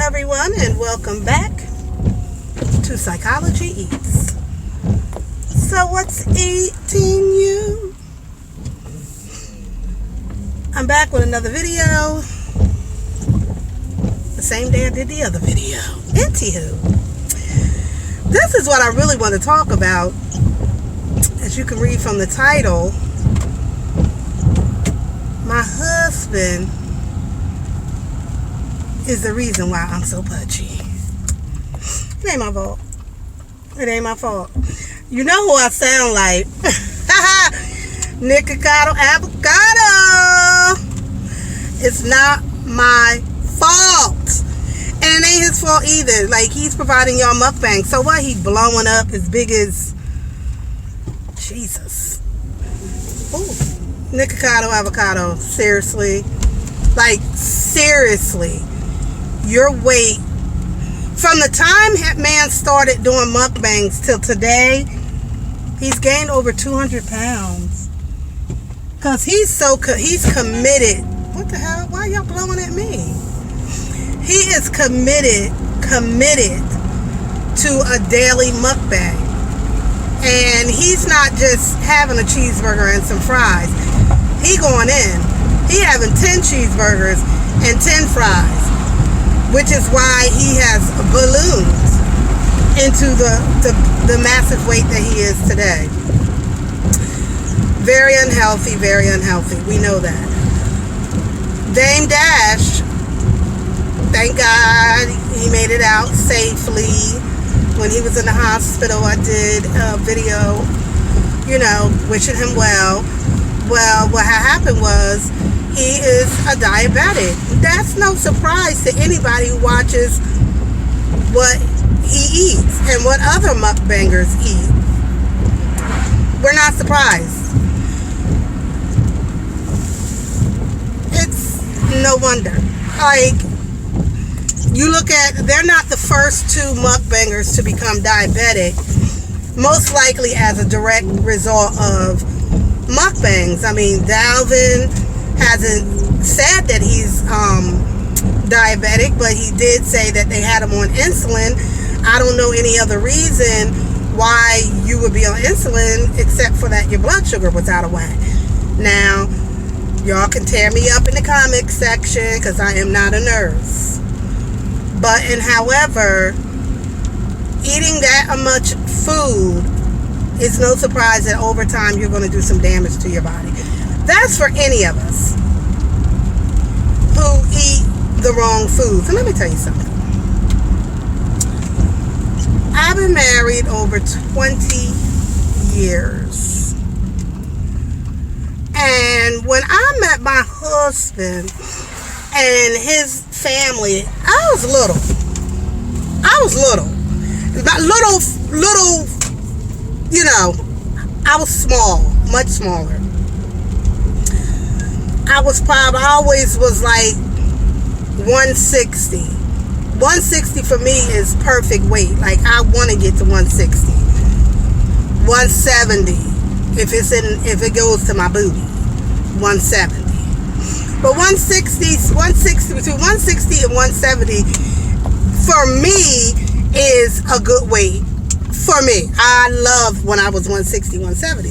everyone, and welcome back to Psychology Eats. So what's eating you? I'm back with another video. The same day I did the other video. Anywho, this is what I really want to talk about. As you can read from the title, my husband is the reason why I'm so pudgy. It ain't my fault. It ain't my fault. You know who I sound like? Nikocadoavocado. It's not my fault. And it ain't his fault either. Like, he's providing y'all mukbangs. So what? He blowing up as big as Jesus. Ooh. Nikocadoavocado. Seriously. Like, seriously. Your weight, from the time man started doing mukbangs till today, he's gained over 200 pounds. Because he's committed. What the hell? Why are y'all blowing at me? He is committed to a daily mukbang. And he's not just having a cheeseburger and some fries. He going in. He having 10 cheeseburgers and 10 fries. Which is why he has ballooned into the massive weight that he is today. Very unhealthy, very unhealthy. We know that. Damedash, thank God he made it out safely. When he was in the hospital, I did a video, wishing him well. Well, what happened was, he is a diabetic. That's no surprise to anybody who watches what he eats and what other mukbangers eat. We're not surprised. It's no wonder. Like, you look at, they're not the first two mukbangers to become diabetic, most likely as a direct result of mukbangs. I mean, Dalvin hasn't said that he's diabetic, but he did say that they had him on insulin. I don't know any other reason why you would be on insulin except for that your blood sugar was out of whack. Now, y'all can tear me up in the comments section because I am not a nurse. However, eating that much food is no surprise that over time you're going to do some damage to your body. That's for any of us who eat the wrong foods. And let me tell you something. I've been married over 20 years. And when I met my husband and his family, I was little. I was small, much smaller. I always was like 160. 160 for me is perfect weight. Like, I want to get to 160. 170 if it goes to my booty. 170. But 160 between 160 and 170 for me is a good weight. For me, I love when I was 160, 170.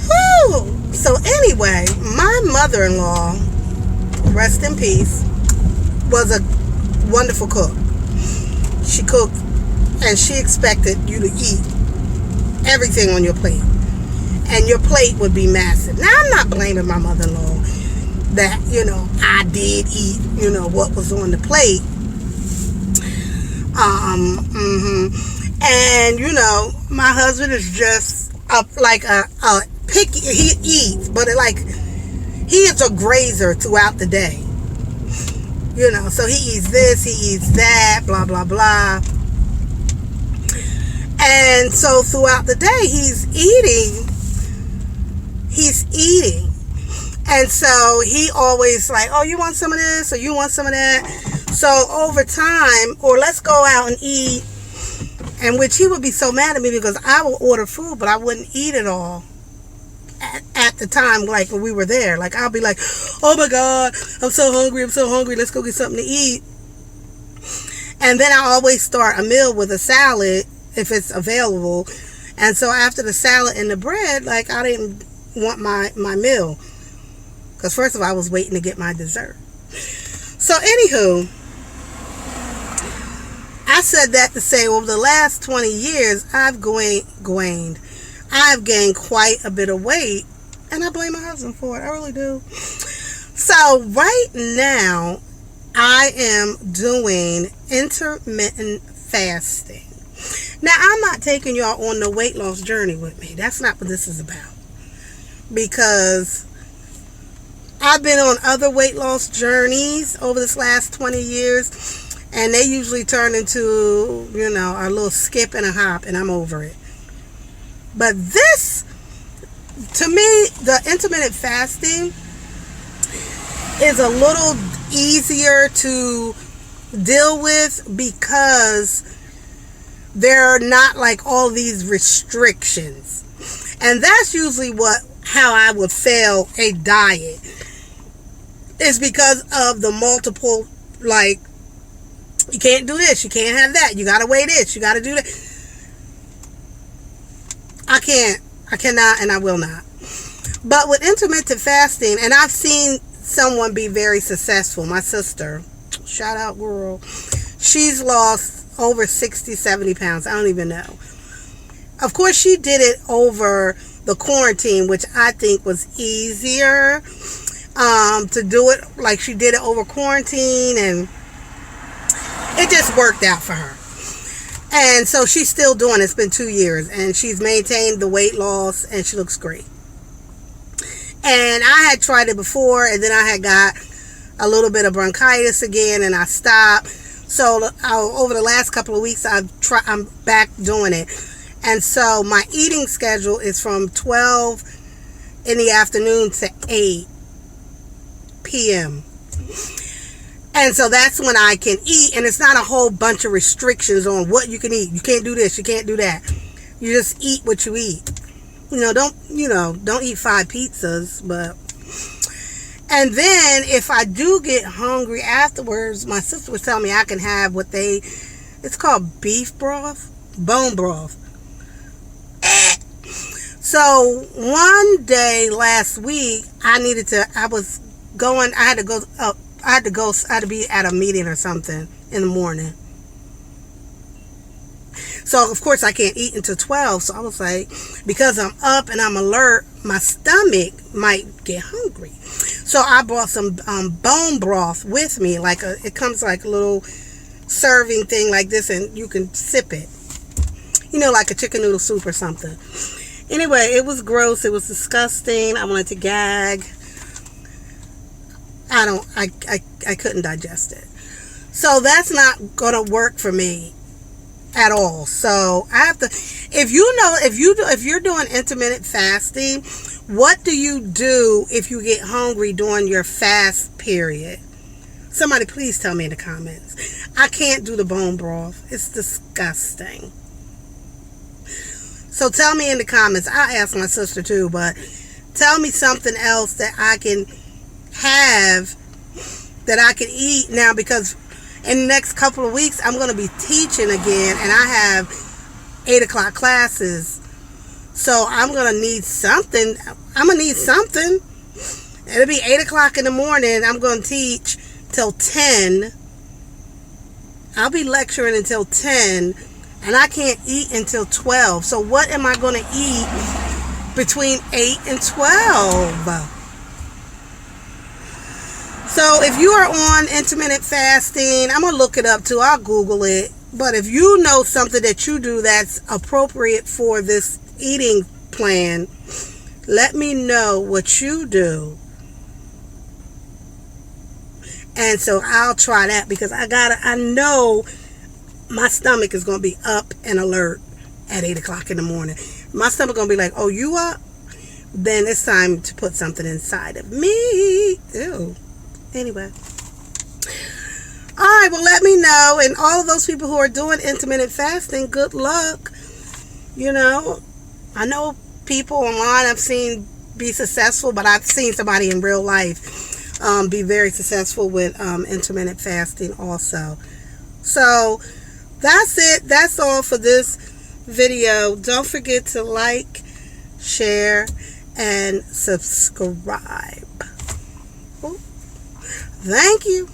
Whew. So anyway, my mother-in-law, rest in peace, was a wonderful cook. She cooked and she expected you to eat everything on your plate. And your plate would be massive. Now, I'm not blaming my mother-in-law that, I did eat, what was on the plate. And, my husband is just like a picky. He eats, but he is a grazer throughout the day. So he eats this, he eats that, blah, blah, blah. And so throughout the day, he's eating. And so he always like, oh, you want some of this or you want some of that? So over time, or let's go out and eat. And which he would be so mad at me because I would order food, but I wouldn't eat it all at the time, like when we were there. Like, I'll be like, oh my God, I'm so hungry, let's go get something to eat. And then I always start a meal with a salad if it's available. And so after the salad and the bread, like, I didn't want my meal. Because first of all, I was waiting to get my dessert. So anywho, I said that to say over the last 20 years, I've gained quite a bit of weight. And I blame my husband for it. I really do. So right now, I am doing intermittent fasting. Now, I'm not taking y'all on the weight loss journey with me. That's not what this is about. Because I've been on other weight loss journeys over this last 20 years. And they usually turn into, a little skip and a hop. And I'm over it. But this, to me, the intermittent fasting is a little easier to deal with because there are not like all these restrictions. And that's usually how I would fail a diet, is because of the multiple, like, you can't do this, you can't have that, you gotta weigh this, you gotta do that. I cannot, and I will not. But with intermittent fasting, and I've seen someone be very successful, my sister, shout out girl, she's lost over 60, 70 pounds. I don't even know. Of course, she did it over the quarantine, which I think was easier to do it. Like, she did it over quarantine, and it just worked out for her. And so she's still doing it. It's been 2 years, and she's maintained the weight loss, and she looks great. And I had tried it before, and then I had got a little bit of bronchitis again, and I stopped. So over the last couple of weeks, I'm back doing it. And so my eating schedule is from 12 in the afternoon to 8 p.m. And so that's when I can eat. And it's not a whole bunch of restrictions on what you can eat. You can't do this. You can't do that. You just eat what you eat. Don't eat 5 pizzas, but... And then if I do get hungry afterwards, my sister was telling me I can have it's called beef broth, bone broth. So one day last week, I had to be at a meeting or something in the morning. So, of course, I can't eat until 12. So I was like, because I'm up and I'm alert, my stomach might get hungry. So I brought some bone broth with me. It comes like a little serving thing like this, and you can sip it. Like a chicken noodle soup or something. Anyway, it was gross. It was disgusting. I wanted to gag. I couldn't digest it. So that's not going to work for me at all. So I have to, if you're doing intermittent fasting, what do you do if you get hungry during your fast period? Somebody please tell me in the comments. I can't do the bone broth. It's disgusting. So tell me in the comments. I asked my sister too, but tell me something else that I can have, that I can eat now, because in the next couple of weeks, I'm going to be teaching again, and I have 8 o'clock classes. So I'm going to need something. It'll be 8 o'clock in the morning. I'm going to teach till 10. I'll be lecturing until 10, and I can't eat until 12. So what am I going to eat between 8 and 12? So if you are on intermittent fasting, I'm going to look it up too. I'll Google it. But if you know something that you do that's appropriate for this eating plan, let me know what you do. And so I'll try that, because I know my stomach is going to be up and alert at 8 o'clock in the morning. My stomach going to be like, oh, you up? Then it's time to put something inside of me. Ew. Anyway. Alright, well, let me know. And all of those people who are doing intermittent fasting, good luck. I know people online I've seen be successful, but I've seen somebody in real life be very successful with intermittent fasting also. So that's it. That's all for this video. Don't forget to like, share, and subscribe. Thank you.